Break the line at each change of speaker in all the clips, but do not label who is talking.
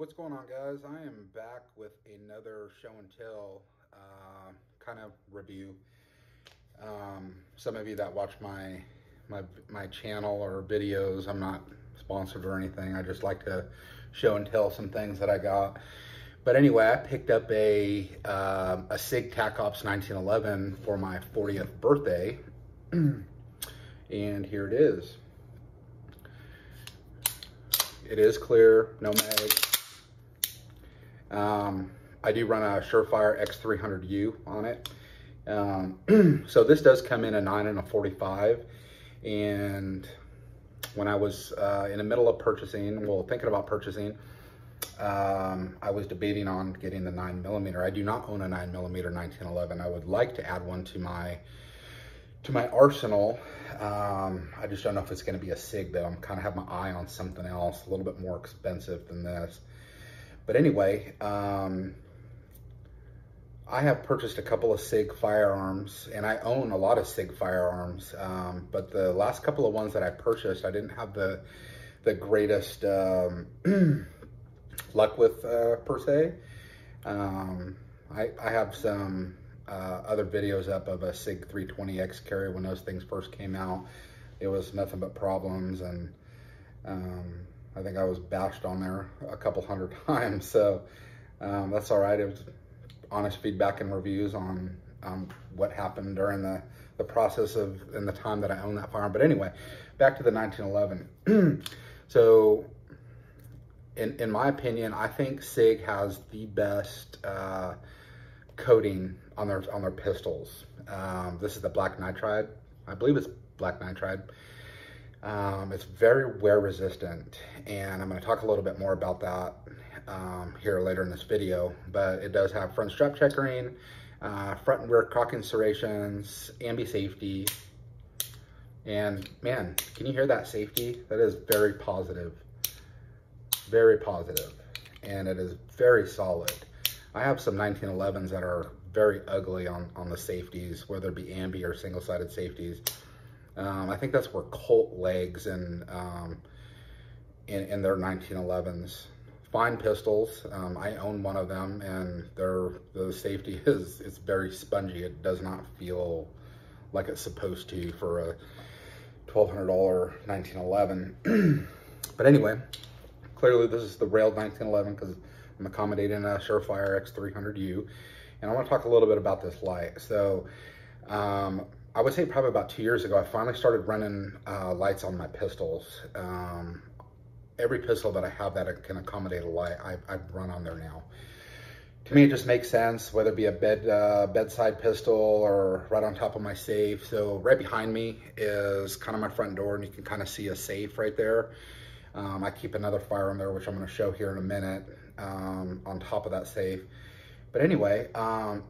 What's going on, guys? I am back with another show and tell kind of review. Some of you that watch my channel or videos, I'm not sponsored or anything. I just like to show and tell some things that I got. But anyway, I picked up a Sig Tac Ops 1911 for my 40th birthday, and here it is. It is clear, no mag. I do run a Surefire X300U on it. So this does come in a 9 and a 45. And when I was in the middle of purchasing, well, thinking about purchasing, I was debating on getting the 9mm. I do not own a 9mm 1911. I would like to add one to my arsenal. I just don't know if it's going to be a Sig, though. I'm kind of have my eye on something else, a little bit more expensive than this. But anyway, I have purchased a couple of Sig firearms, and I own a lot of Sig firearms. But the last couple of ones that I purchased, I didn't have the greatest luck with, per se. I have some other videos up of a Sig 320X carry when those things first came out. It was nothing but problems, and I think I was bashed on there a couple hundred times, so that's all right. It was honest feedback and reviews on what happened during the process of and the time that I owned that firearm. But anyway, back to the 1911. So in my opinion, I think Sig has the best coating on their pistols. This is the black nitride. I believe it's black nitride. It's very wear resistant, and I'm going to talk a little bit more about that here later in this video. But it does have front strap checkering, front and rear cocking serrations, ambi safety, and man, can you hear that safety? That is very positive, and it is very solid. I have some 1911s that are very ugly on the safeties, whether it be ambi or single-sided safeties. I think that's where Colt legs in their 1911s. Fine pistols. I own one of them, and the safety is very spongy. It does not feel like it's supposed to for a $1,200 1911. But anyway, clearly this is the railed 1911 because I'm accommodating a Surefire X300U, and I want to talk a little bit about this light. So I would say probably about 2 years ago, I finally started running lights on my pistols. Every pistol that I have that can accommodate a light, I run on there now. To me, it just makes sense, whether it be a bedside pistol or right on top of my safe. So right behind me is kind of my front door, and you can kind of see a safe right there. I keep another firearm there, which I'm going to show here in a minute, on top of that safe. But anyway, I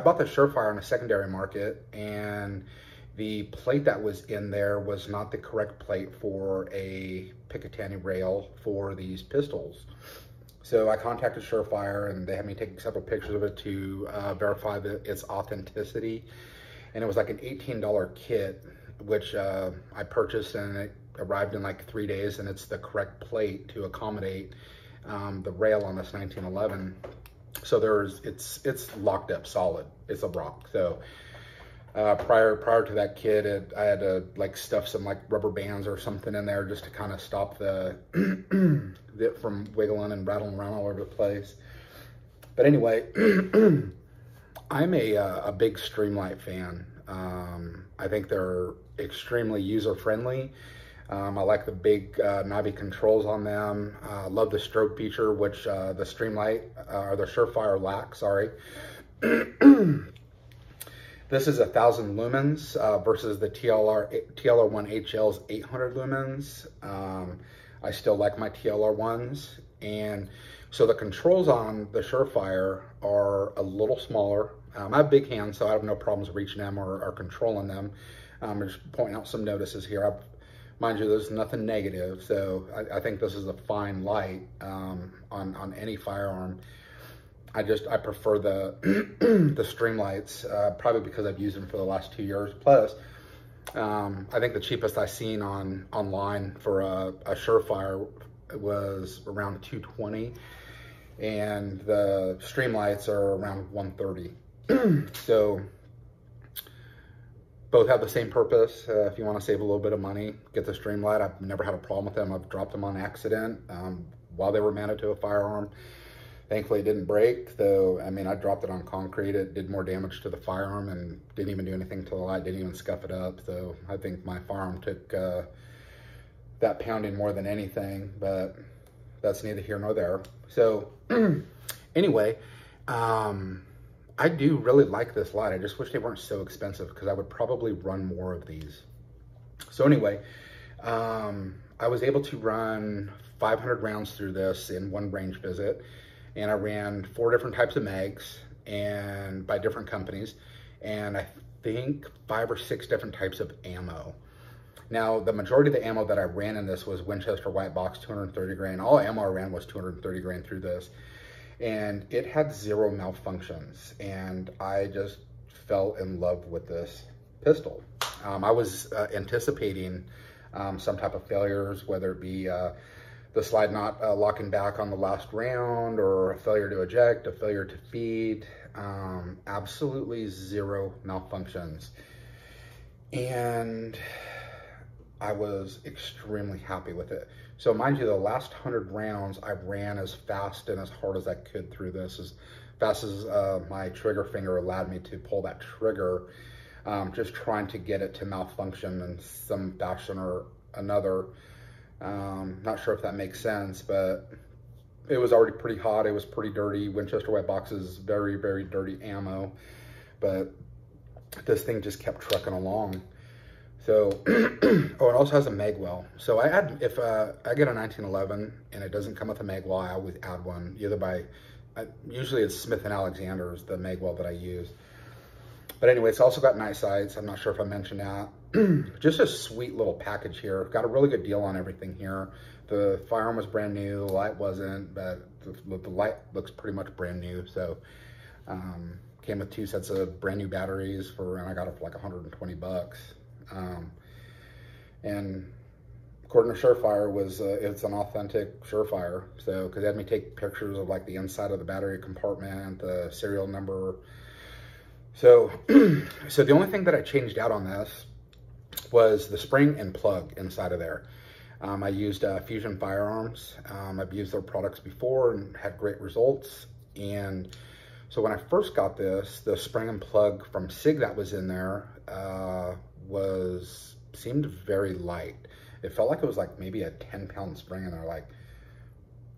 bought the Surefire on a secondary market, and the plate that was in there was not the correct plate for a Picatinny rail for these pistols. So I contacted Surefire, and they had me take several pictures of it to verify its authenticity. And it was like an $18 kit, which I purchased, and it arrived in like 3 days, and it's the correct plate to accommodate the rail on this 1911. So it's locked up solid. It's a rock. So prior to that kit, I had to like stuff some like rubber bands or something in there just to kind of stop it from wiggling and rattling around all over the place. But anyway, I'm a big Streamlight fan. I think they're extremely user friendly. I like the big knobby controls on them. Love the strobe feature, which the Streamlight, or the Surefire lacks, sorry. This is 1,000 lumens versus the TLR1 HL's 800 lumens. I still like my TLR1s. And so the controls on the Surefire are a little smaller. I have big hands, so I have no problems reaching them or controlling them. I'm just pointing out some notices here. Mind you, there's nothing negative, so I think this is a fine light on any firearm. I prefer the the Streamlights, probably because I've used them for the last 2 years. Plus, I think the cheapest I've seen online for a Surefire was around 220, and the Streamlights are around 130. So both have the same purpose. If you want to save a little bit of money, get the Streamlight. I've never had a problem with them. I've dropped them on accident while they were mounted to a firearm. Thankfully, it didn't break, though. I mean, I dropped it on concrete. It did more damage to the firearm and didn't even do anything to the light, didn't even scuff it up. So I think my firearm took that pounding more than anything, but that's neither here nor there. So anyway, I do really like this light. I just wish they weren't so expensive because I would probably run more of these. So anyway, I was able to run 500 rounds through this in one range visit. And I ran 4 different types of mags and by different companies. And I think 5 or 6 different types of ammo. Now, the majority of the ammo that I ran in this was Winchester White Box 230 grain. All ammo I ran was 230 grain through this. And it had 0 malfunctions. And I just fell in love with this pistol. I was anticipating some type of failures, whether it be the slide not locking back on the last round, or a failure to eject, a failure to feed. Absolutely 0 malfunctions. And I was extremely happy with it. So mind you, the last 100 rounds, I ran as fast and as hard as I could through this, as fast as my trigger finger allowed me to pull that trigger, just trying to get it to malfunction in some fashion or another. Not sure if that makes sense, but it was already pretty hot. It was pretty dirty. Winchester White Box is very, very dirty ammo, but this thing just kept trucking along. So, oh, it also has a mag well. So I add, if I get a 1911 and it doesn't come with a mag well, I always add one, either by, usually it's Smith & Alexander's, the mag well that I use. But anyway, it's also got night sights. I'm not sure if I mentioned that. Just a sweet little package here. Got a really good deal on everything here. The firearm was brand new, the light wasn't, but the light looks pretty much brand new. So came with 2 sets of brand new batteries and I got it for like 120 bucks. And according to Surefire, it's an authentic Surefire. So, because they had me take pictures of like the inside of the battery compartment, the serial number. So, so the only thing that I changed out on this was the spring and plug inside of there. I used Fusion Firearms. I've used their products before and had great results. And so when I first got this, the spring and plug from Sig that was in there seemed very light. It felt like it was like maybe a 10-pound spring in there. Like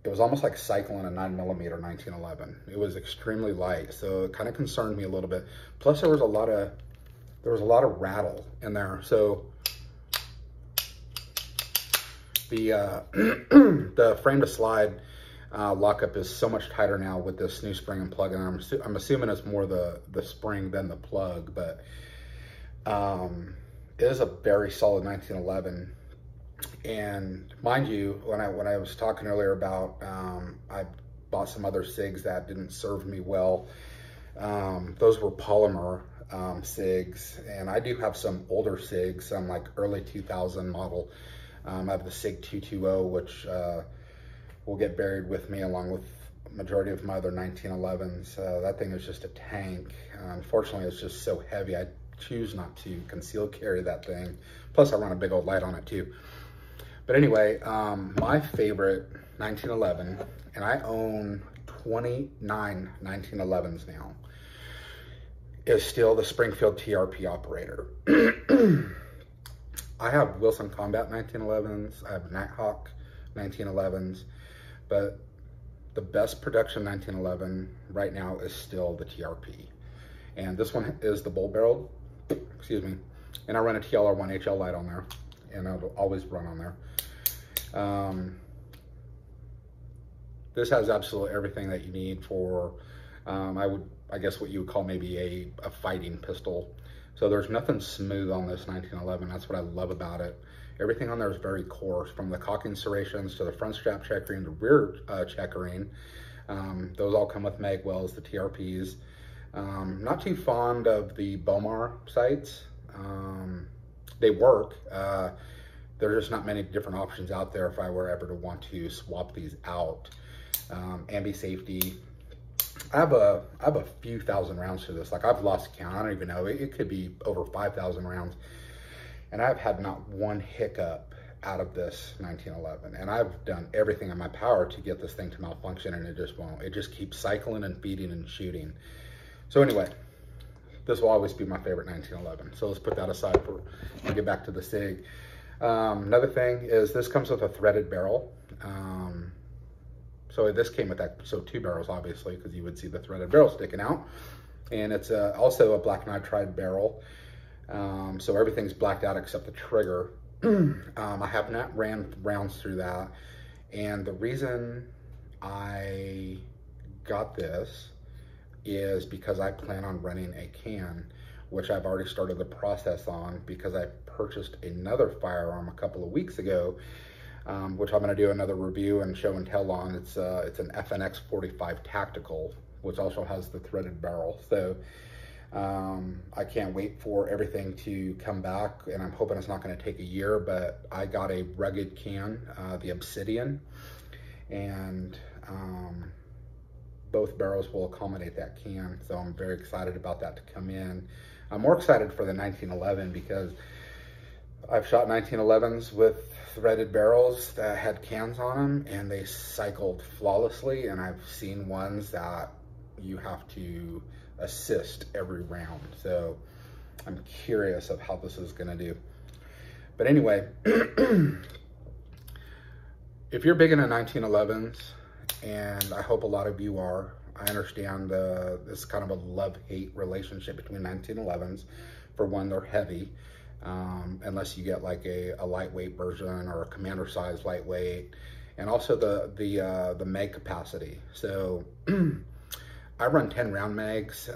it was almost like cycling a 9mm 1911. It was extremely light, so it kind of concerned me a little bit. Plus, there was a lot of rattle in there. So the the frame to slide lockup is so much tighter now with this new spring and plug, and I'm assuming it's more the spring than the plug, but it is a very solid 1911. And mind you, when I was talking earlier about I bought some other SIGs that didn't serve me well. Those were polymer SIGs, and I do have some older SIGs, some like early 2000 model. I have the SIG 220, which will get buried with me along with majority of my other 1911s. That thing is just a tank. Unfortunately, it's just so heavy. I choose not to conceal carry that thing. Plus, I run a big old light on it too. But anyway, my favorite 1911, and I own 29 1911s now, is still the Springfield TRP operator. I have Wilson Combat 1911s, I have Nighthawk 1911s, but the best production 1911 right now is still the TRP. And this one is the bull barreled, excuse me, and I run a TLR1 HL light on there, and it'll always run on there. This has absolutely everything that you need for, I guess what you would call maybe a fighting pistol. So there's nothing smooth on this 1911. That's what I love about it. Everything on there is very coarse, from the cocking serrations to the front strap checkering to rear checkering. Those all come with mag wells, the TRPs. Not too fond of the Bomar sights. They work. there's just not many different options out there if I were ever to want to swap these out. Ambi safety. I have a few thousand rounds to this. Like, I've lost count. I don't even know. It could be over 5,000 rounds. And I've had not one hiccup out of this 1911. And I've done everything in my power to get this thing to malfunction, and it just won't. It just keeps cycling and feeding and shooting. So anyway, this will always be my favorite 1911. So let's put that aside and get back to the Sig. Another thing is this comes with a threaded barrel. So this came with that, so 2 barrels, obviously, because you would see the threaded barrel sticking out. And it's also a black nitride barrel. So everything's blacked out except the trigger. I have not ran rounds through that. And the reason I got this is because I plan on running a can, which I've already started the process on because I purchased another firearm a couple of weeks ago, which I'm going to do another review and show and tell on. It's an FNX 45 Tactical, which also has the threaded barrel. So I can't wait for everything to come back, and I'm hoping it's not going to take a year, but I got a rugged can, the Obsidian, and both barrels will accommodate that can. So I'm very excited about that to come in. I'm more excited for the 1911 because I've shot 1911s with threaded barrels that had cans on them, and they cycled flawlessly. And I've seen ones that you have to assist every round. So I'm curious of how this is going to do. But anyway, if you're big into 1911s, and I hope a lot of you are, I understand this kind of a love-hate relationship between 1911s. For one, they're heavy. Unless you get like a lightweight version or a commander size lightweight, and also the mag capacity. So I run 10 round mags.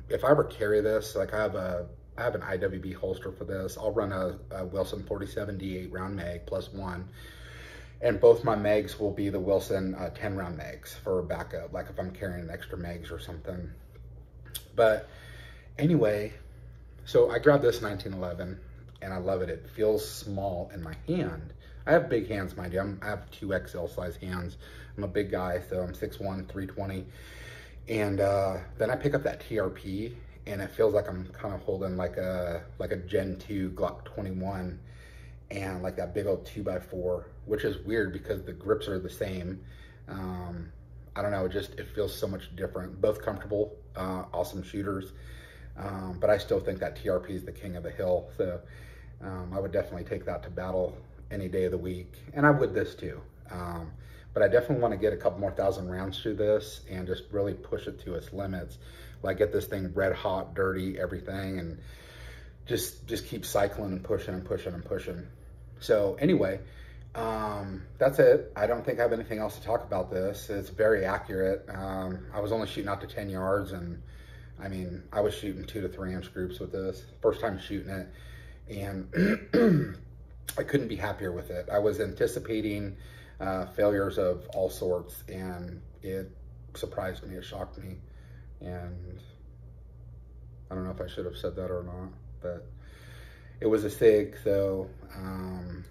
If I ever carry this, like I have an IWB holster for this. I'll run a Wilson 47 D8 round mag +1, and both my mags will be the Wilson 10 round mags for backup, like if I'm carrying extra mags or something. But anyway, so I grabbed this 1911 and I love it. It feels small in my hand. I have big hands, mind you. I have 2XL size hands. I'm a big guy, so I'm 6'1", 320. And then I pick up that TRP and it feels like I'm kind of holding like a Gen 2 Glock 21 and like that big old 2x4, which is weird because the grips are the same. I don't know, it feels so much different. Both comfortable, awesome shooters. But I still think that TRP is the king of the hill. So I would definitely take that to battle any day of the week. And I would this too. But I definitely want to get a couple more thousand rounds through this and just really push it to its limits. Like get this thing red hot, dirty, everything, and just keep cycling and pushing and pushing and pushing. So anyway, that's it. I don't think I have anything else to talk about this. It's very accurate. I was only shooting out to 10 yards, and I mean, I was shooting 2 to 3 inch groups with this. First time shooting it, and I couldn't be happier with it. I was anticipating failures of all sorts, and it surprised me, it shocked me. And I don't know if I should have said that or not, but it was a Sig, so I'm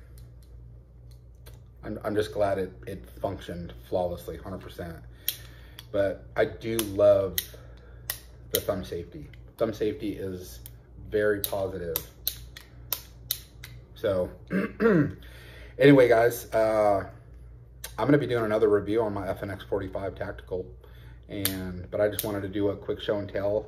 just glad it functioned flawlessly, 100%. But I do love the thumb safety. Thumb safety is very positive. So anyway, guys, I'm gonna be doing another review on my FNX 45 Tactical, but I just wanted to do a quick show and tell.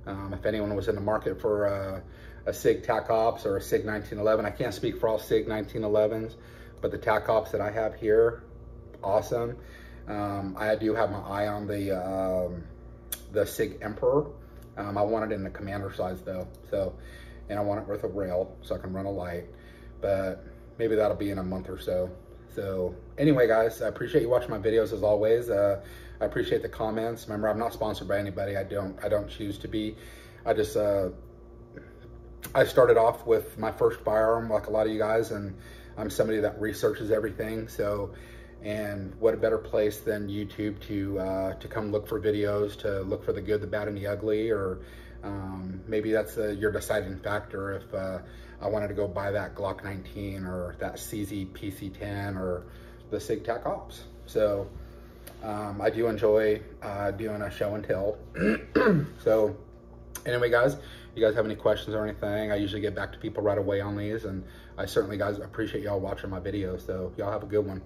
If anyone was in the market for a Sig Tac Ops or a Sig 1911, I can't speak for all Sig 1911s, but the Tac Ops that I have here, awesome. I do have my eye on the Sig Emperor. I want it in the commander size though, and I want it with a rail so I can run a light, but maybe that'll be in a month or so. So anyway, guys, I appreciate you watching my videos as always. I appreciate the comments. Remember, I'm not sponsored by anybody. I don't choose to be. I started off with my first firearm like a lot of you guys, and I'm somebody that researches everything. So, and what a better place than YouTube to come look for videos, to look for the good, the bad, and the ugly, or maybe that's your deciding factor if I wanted to go buy that Glock 19 or that CZ PC-10 or the Sig Tac Ops. So I do enjoy doing a show and tell. So anyway, guys, you guys have any questions or anything, I usually get back to people right away on these, and I certainly, guys, appreciate y'all watching my videos. So y'all have a good one.